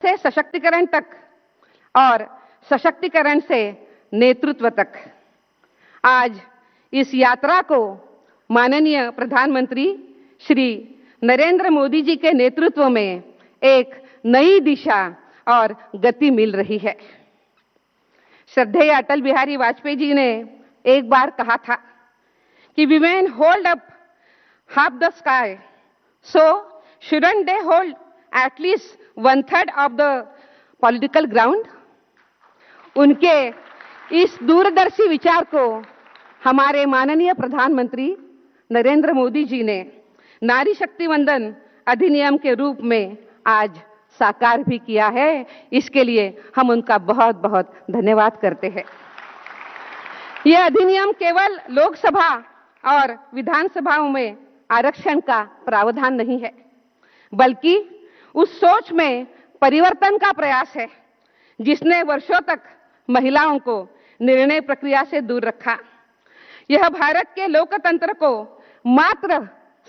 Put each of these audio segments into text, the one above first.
से सशक्तिकरण तक और सशक्तिकरण से नेतृत्व तक। आज इस यात्रा को माननीय प्रधानमंत्री श्री नरेंद्र मोदी जी के नेतृत्व में एक नई दिशा और गति मिल रही है। श्रद्धेय अटल बिहारी वाजपेयी जी ने एक बार कहा था कि women hold up half the sky, so shouldn't they hold at least 1/3 of the political ground? उनके इस दूरदर्शी विचार को हमारे माननीय प्रधानमंत्री नरेंद्र मोदी जी ने नारी शक्ति वंदन अधिनियम के रूप में आज साकार भी किया है। इसके लिए हम उनका बहुत बहुत धन्यवाद करते हैं। यह अधिनियम केवल लोकसभा और विधानसभाओं में आरक्षण का प्रावधान नहीं है, बल्कि उस सोच में परिवर्तन का प्रयास है जिसने वर्षों तक महिलाओं को निर्णय प्रक्रिया से दूर रखा। यह भारत के लोकतंत्र को मात्र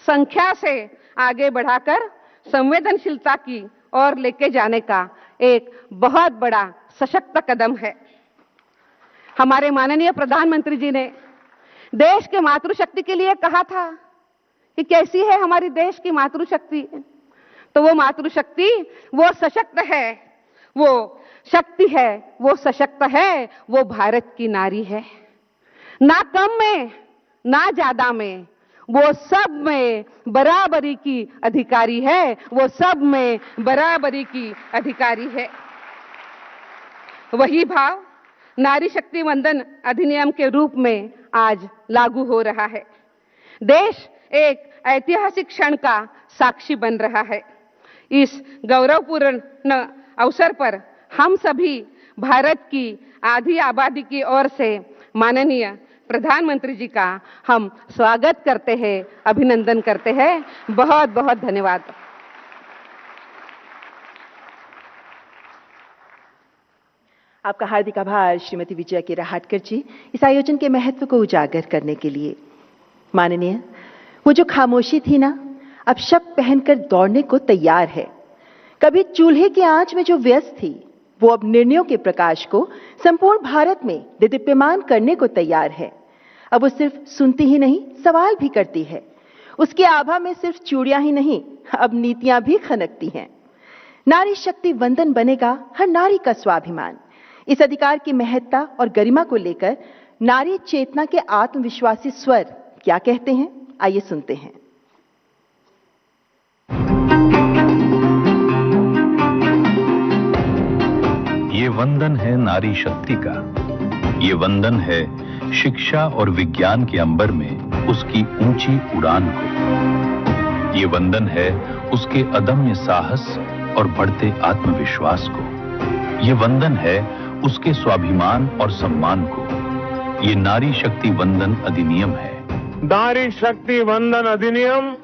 संख्या से आगे बढ़ाकर संवेदनशीलता की ओर लेके जाने का एक बहुत बड़ा सशक्त कदम है। हमारे माननीय प्रधानमंत्री जी ने देश के मातृशक्ति के लिए कहा था कि कैसी है हमारी देश की मातृशक्ति, तो वो मातृशक्ति वो सशक्त है, वो शक्ति है, वो सशक्त है, वो भारत की नारी है। ना कम में ना ज्यादा में, वो सब में बराबरी की अधिकारी है, वो सब में बराबरी की अधिकारी है। वही भाव नारी शक्ति वंदन अधिनियम के रूप में आज लागू हो रहा है। देश एक ऐतिहासिक क्षण का साक्षी बन रहा है। इस गौरवपूर्ण अवसर पर हम सभी भारत की आधी आबादी की ओर से माननीय प्रधानमंत्री जी का हम स्वागत करते हैं, अभिनंदन करते हैं। बहुत बहुत धन्यवाद। आपका हार्दिक आभार श्रीमती विजया के राहटकर जी, इस आयोजन के महत्व को उजागर करने के लिए। माननीय, वो जो खामोशी थी ना, अब शब पहनकर दौड़ने को तैयार है। कभी चूल्हे की आंच में जो व्यस्त थी, वो अब निर्णयों के प्रकाश को संपूर्ण भारत में दीप्यमान करने को तैयार है। अब वो सिर्फ सुनती ही नहीं, सवाल भी करती है। उसकी आभा में सिर्फ चूड़ियां ही नहीं, अब नीतियां भी खनकती हैं। नारी शक्ति वंदन बनेगा हर नारी का स्वाभिमान। इस अधिकार की महत्ता और गरिमा को लेकर नारी चेतना के आत्मविश्वासी स्वर क्या कहते हैं, आइए सुनते हैं। ये वंदन है नारी शक्ति का, ये वंदन है शिक्षा और विज्ञान के अंबर में उसकी ऊंची उड़ान को। ये वंदन है उसके अदम्य साहस और बढ़ते आत्मविश्वास को। ये वंदन है उसके स्वाभिमान और सम्मान को। ये नारी शक्ति वंदन अधिनियम है। नारी शक्ति वंदन अधिनियम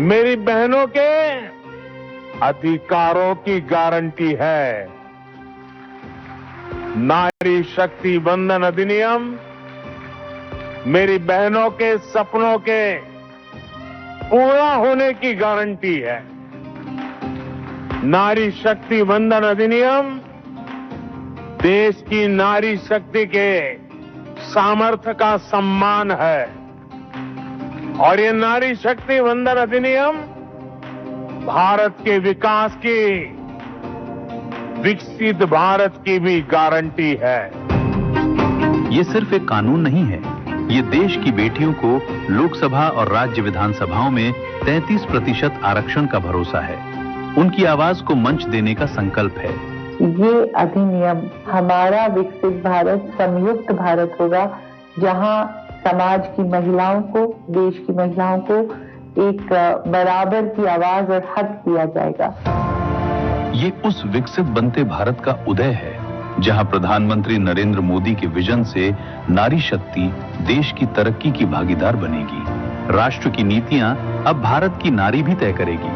मेरी बहनों के अधिकारों की गारंटी है। नारी शक्ति वंदन अधिनियम मेरी बहनों के सपनों के पूरा होने की गारंटी है। नारी शक्ति वंदन अधिनियम देश की नारी शक्ति के सामर्थ्य का सम्मान है। और ये नारी शक्ति वंदन अधिनियम भारत के विकास की, विकसित भारत की भी गारंटी है। ये सिर्फ एक कानून नहीं है, ये देश की बेटियों को लोकसभा और राज्य विधानसभाओं में 33% आरक्षण का भरोसा है। उनकी आवाज को मंच देने का संकल्प है। ये अधिनियम हमारा विकसित भारत, संयुक्त भारत होगा, जहां समाज की महिलाओं को, देश की महिलाओं को एक बराबर की आवाज और हक दिया जाएगा। ये उस विकसित बनते भारत का उदय है जहां प्रधानमंत्री नरेंद्र मोदी के विजन से नारी शक्ति देश की तरक्की की भागीदार बनेगी। राष्ट्र की नीतियां अब भारत की नारी भी तय करेगी।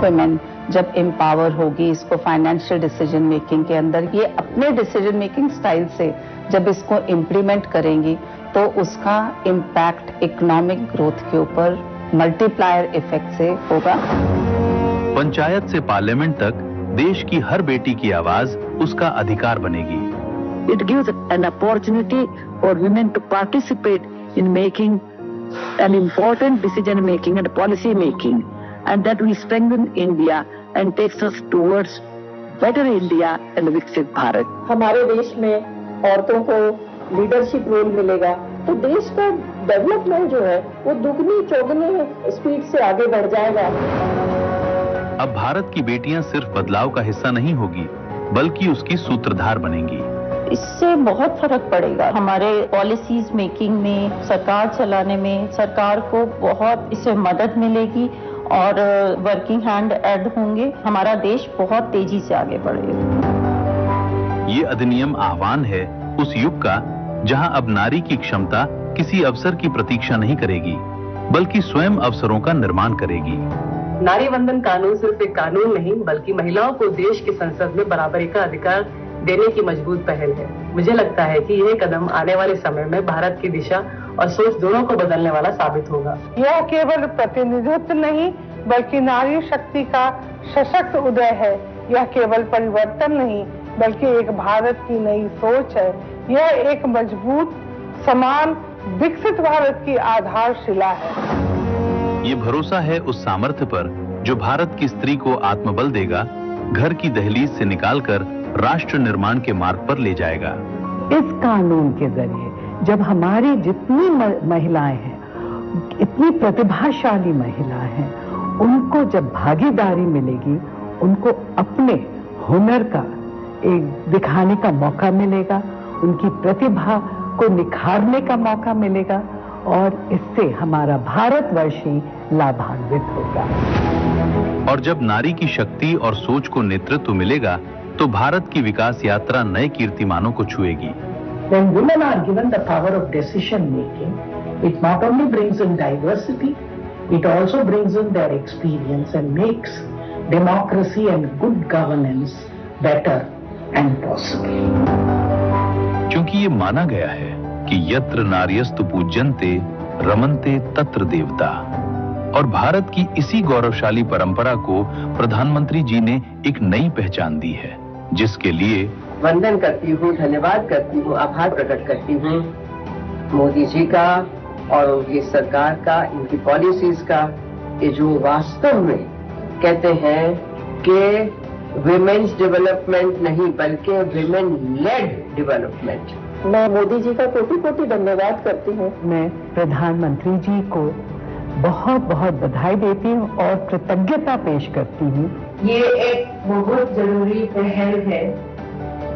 वुमेन जब एम्पावर होगी, इसको फाइनेंशियल डिसीजन मेकिंग के अंदर, ये अपने डिसीजन मेकिंग स्टाइल से जब इसको इम्प्लीमेंट करेंगी, तो उसका इम्पैक्ट इकोनॉमिक ग्रोथ के ऊपर मल्टीप्लायर इफेक्ट से होगा। पंचायत से पार्लियामेंट तक देश की हर बेटी की आवाज उसका अधिकार बनेगी। It gives an opportunity for women to participate in making an important decision making and policy making, and that will strengthen India and takes us towards better India and Viksit Bharat. हमारे देश में औरतों को leadership role मिलेगा तो देश का development जो है वो दुगनी चौगुनी स्पीड से आगे बढ़ जाएगा। अब भारत की बेटियां सिर्फ बदलाव का हिस्सा नहीं होगी, बल्कि उसकी सूत्रधार बनेंगी। इससे बहुत फर्क पड़ेगा हमारे पॉलिसीज मेकिंग में, सरकार चलाने में। सरकार को बहुत इससे मदद मिलेगी और वर्किंग हैंड ऐड होंगे। हमारा देश बहुत तेजी से आगे बढ़ेगा। ये अधिनियम आह्वान है उस युग का जहां अब नारी की क्षमता किसी अवसर की प्रतीक्षा नहीं करेगी, बल्कि स्वयं अवसरों का निर्माण करेगी। नारी वंदन कानून सिर्फ एक कानून नहीं, बल्कि महिलाओं को देश की संसद में बराबरी का अधिकार देने की मजबूत पहल है। मुझे लगता है कि यह कदम आने वाले समय में भारत की दिशा और सोच दोनों को बदलने वाला साबित होगा। यह केवल प्रतिनिधित्व नहीं, बल्कि नारी शक्ति का सशक्त उदय है। यह केवल परिवर्तन नहीं, बल्कि एक भारत की नई सोच है। यह एक मजबूत, समान, विकसित भारत की आधारशिला है। ये भरोसा है उस सामर्थ्य पर जो भारत की स्त्री को आत्मबल देगा, घर की दहलीज से निकालकर राष्ट्र निर्माण के मार्ग पर ले जाएगा। इस कानून के जरिए जब हमारी जितनी महिलाएं हैं, इतनी प्रतिभाशाली महिलाएं हैं, उनको जब भागीदारी मिलेगी, उनको अपने हुनर का एक दिखाने का मौका मिलेगा, उनकी प्रतिभा को निखारने का मौका मिलेगा और इससे हमारा भारतवर्ष ही लाभान्वित होगा। और जब नारी की शक्ति और सोच को नेतृत्व मिलेगा, तो भारत की विकास यात्रा नए कीर्तिमानों को छुएगी। When women are given the power of decision making, it not only brings in diversity, it also brings in their experience and makes democracy and good governance better and possible. क्योंकि ये माना गया है कि यत्र नार्यस्तु पूज्यन्ते रमन्ते तत्र देवता, और भारत की इसी गौरवशाली परंपरा को प्रधानमंत्री जी ने एक नई पहचान दी है, जिसके लिए वंदन करती हूँ, धन्यवाद करती हूँ, आभार प्रकट करती हूँ मोदी जी का और उनकी सरकार का, इनकी पॉलिसीज का, ये जो वास्तव में कहते हैं कि विमेन्स डेवलपमेंट नहीं बल्कि विमेन लेड डेवलपमेंट। मैं मोदी जी का कोटि-कोटि धन्यवाद करती हूँ। मैं प्रधानमंत्री जी को बहुत बहुत बधाई देती हूँ और कृतज्ञता पेश करती हूँ। ये एक बहुत जरूरी पहल है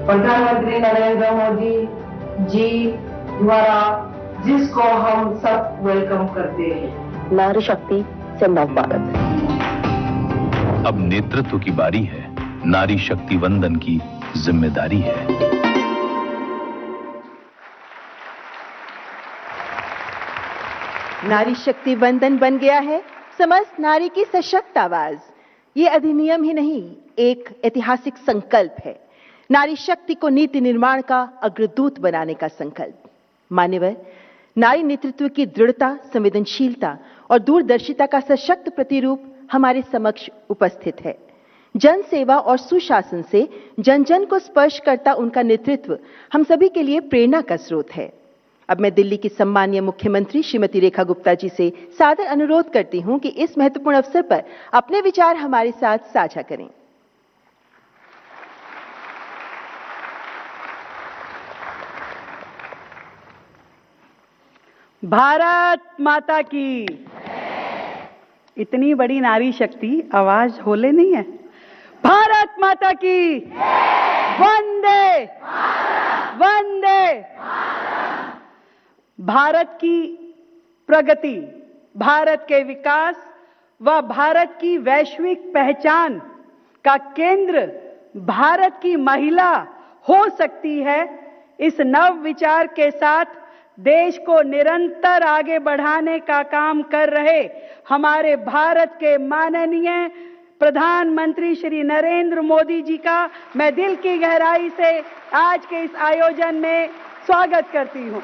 प्रधानमंत्री नरेंद्र मोदी जी द्वारा, जिसको हम सब वेलकम करते हैं। नारी शक्ति से नव भारत। अब नेतृत्व की बारी है, नारी शक्ति वंदन की जिम्मेदारी है। नारी शक्ति वंदन बन गया है समस्त नारी की सशक्त आवाज। ये अधिनियम ही नहीं, एक ऐतिहासिक संकल्प है, नारी शक्ति को नीति निर्माण का अग्रदूत बनाने का संकल्प। मान्यवर, नारी नेतृत्व की दृढ़ता, संवेदनशीलता और दूरदर्शिता का सशक्त प्रतिरूप हमारे समक्ष उपस्थित है। जन सेवा और सुशासन से जन जन को स्पर्श करता उनका नेतृत्व हम सभी के लिए प्रेरणा का स्रोत है। अब मैं दिल्ली की सम्मानीय मुख्यमंत्री श्रीमती रेखा गुप्ता जी से सादर अनुरोध करती हूं कि इस महत्वपूर्ण अवसर पर अपने विचार हमारे साथ साझा करें। भारत माता की। इतनी बड़ी नारी शक्ति आवाज होले नहीं है। भारत माता की वंदे वंदे। भारत की प्रगति, भारत के विकास व भारत की वैश्विक पहचान का केंद्र भारत की महिला हो सकती है। इस नव विचार के साथ देश को निरंतर आगे बढ़ाने का काम कर रहे हमारे भारत के माननीय प्रधानमंत्री श्री नरेंद्र मोदी जी का मैं दिल की गहराई से आज के इस आयोजन में स्वागत करती हूं।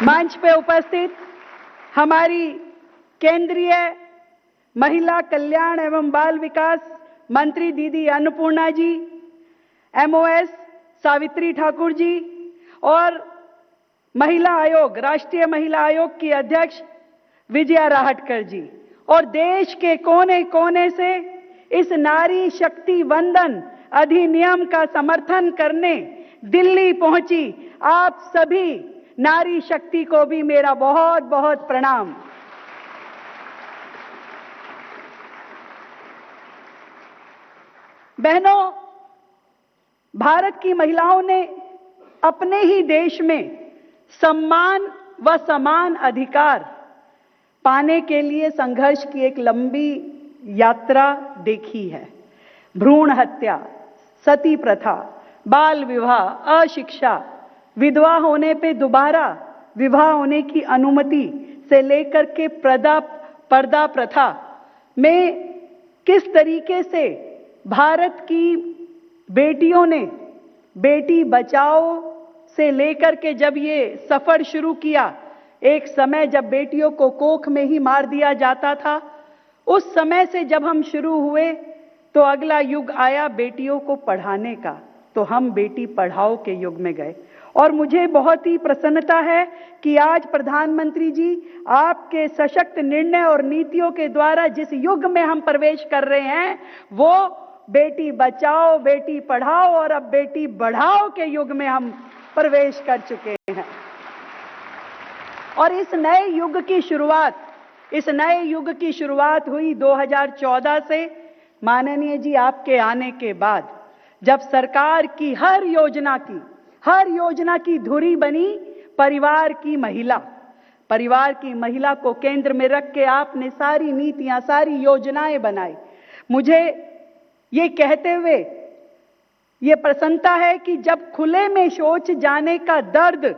मंच पे उपस्थित हमारी केंद्रीय महिला कल्याण एवं बाल विकास मंत्री दीदी अन्नपूर्णा जी, MOS सावित्री ठाकुर जी और महिला आयोग, राष्ट्रीय महिला आयोग की अध्यक्ष विजया राहटकर जी, और देश के कोने कोने से इस नारी शक्ति वंदन अधिनियम का समर्थन करने दिल्ली पहुंची आप सभी नारी शक्ति को भी मेरा बहुत बहुत प्रणाम। बहनों, भारत की महिलाओं ने अपने ही देश में सम्मान व समान अधिकार पाने के लिए संघर्ष की एक लंबी यात्रा देखी है। भ्रूण हत्या, सती प्रथा, बाल विवाह, अशिक्षा, विधवा होने पे दोबारा विवाह होने की अनुमति से लेकर के पर्दा प्रथा में किस तरीके से भारत की बेटियों ने बेटी बचाओ से लेकर के जब ये सफर शुरू किया, एक समय जब बेटियों को कोख में ही मार दिया जाता था, उस समय से जब हम शुरू हुए तो अगला युग आया बेटियों को पढ़ाने का, तो हम बेटी पढ़ाओ के युग में गए। और मुझे बहुत ही प्रसन्नता है कि आज प्रधानमंत्री जी आपके सशक्त निर्णय और नीतियों के द्वारा जिस युग में हम प्रवेश कर रहे हैं वो बेटी बचाओ, बेटी पढ़ाओ और अब बेटी बढ़ाओ के युग में हम प्रवेश कर चुके हैं। और इस नए युग की शुरुआत हुई 2014 से, माननीय जी आपके आने के बाद, जब सरकार की हर योजना की धुरी बनी परिवार की महिला को केंद्र में रख के आपने सारी नीतियां, सारी योजनाएं बनाई। मुझे ये कहते हुए ये प्रसन्नता है कि जब खुले में शौच जाने का दर्द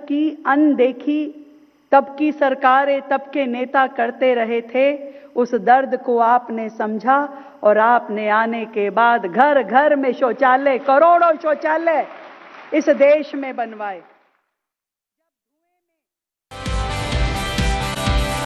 की अनदेखी तब की सरकारें, तब के नेता करते रहे थे, उस दर्द को आपने समझा और आपने आने के बाद घर घर में शौचालय, करोड़ों शौचालय इस देश में बनवाए।